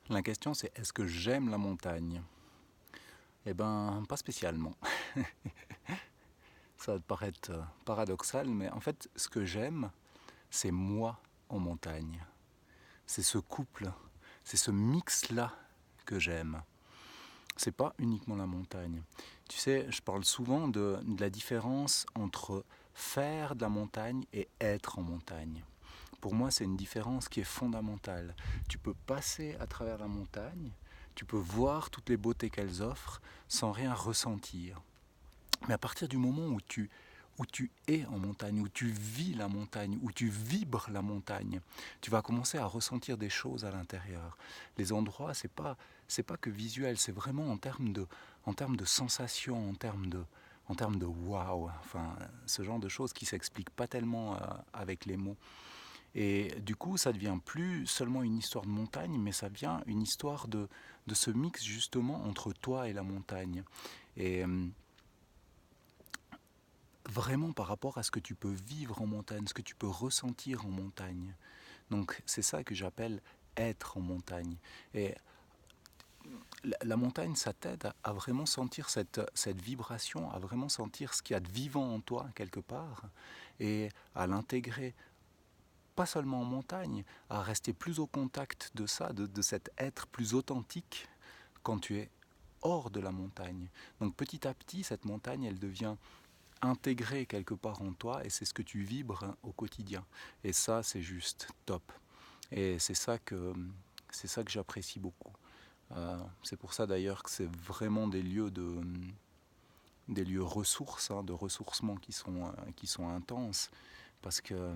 La question c'est est-ce que j'aime la montagne? Eh ben, pas spécialement. Ça va te paraître paradoxal, mais en fait, ce que j'aime, c'est moi en montagne. C'est ce couple, c'est ce mix-là que j'aime. C'est pas uniquement la montagne. Tu sais, je parle souvent de la différence entre faire de la montagne et être en montagne. Pour moi, c'est une différence qui est fondamentale. Tu peux passer à travers la montagne, tu peux voir toutes les beautés qu'elles offrent sans rien ressentir. Mais à partir du moment où tu es en montagne, où tu vis la montagne, où tu vibres la montagne, tu vas commencer à ressentir des choses à l'intérieur. Les endroits, c'est pas que visuel, c'est vraiment en termes de sensations, en termes de waouh, enfin, ce genre de choses qui s'expliquent pas tellement avec les mots. Et du coup, ça devient plus seulement une histoire de montagne, mais ça devient une histoire de ce mix justement entre toi et la montagne. Et vraiment par rapport à ce que tu peux vivre en montagne, ce que tu peux ressentir en montagne. Donc c'est ça que j'appelle être en montagne. Et la montagne, ça t'aide à vraiment sentir cette vibration, à vraiment sentir ce qu'il y a de vivant en toi quelque part, et à l'intégrer pas seulement en montagne, à rester plus au contact de ça, de cet être plus authentique quand tu es hors de la montagne. Donc petit à petit, cette montagne, elle devient intégrée quelque part en toi et c'est ce que tu vibres au quotidien. Et ça, c'est juste top. Et c'est ça que j'apprécie beaucoup. C'est pour ça d'ailleurs que c'est vraiment des lieux ressources, hein, de ressourcement qui sont intenses, parce que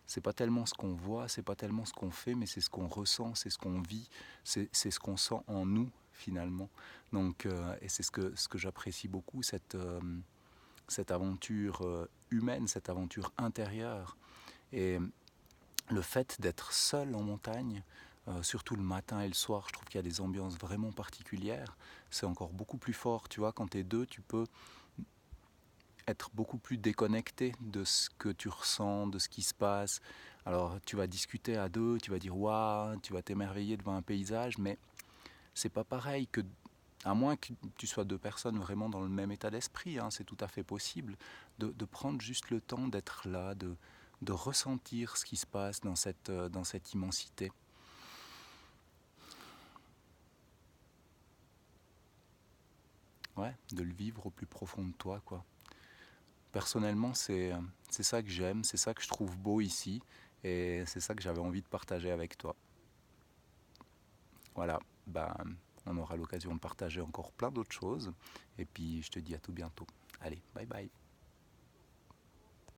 c'est pas tellement ce qu'on voit, c'est pas tellement ce qu'on fait, mais c'est ce qu'on ressent, c'est ce qu'on vit, c'est ce qu'on sent en nous finalement. Donc, et c'est ce que j'apprécie beaucoup, cette aventure humaine, cette aventure intérieure. Et le fait d'être seul en montagne, surtout le matin et le soir, je trouve qu'il y a des ambiances vraiment particulières. C'est encore beaucoup plus fort, tu vois, quand t'es deux, tu peux être beaucoup plus déconnecté de ce que tu ressens, de ce qui se passe. Alors tu vas discuter à deux, tu vas dire waouh, tu vas t'émerveiller devant un paysage, mais c'est pas pareil que, à moins que tu sois deux personnes vraiment dans le même état d'esprit, hein, c'est tout à fait possible, de prendre juste le temps d'être là, de ressentir ce qui se passe dans cette immensité. Ouais, de le vivre au plus profond de toi, quoi. Personnellement, c'est ça que j'aime, c'est ça que je trouve beau ici, et c'est ça que j'avais envie de partager avec toi. Voilà, ben, on aura l'occasion de partager encore plein d'autres choses, et puis je te dis à tout bientôt. Allez, bye bye.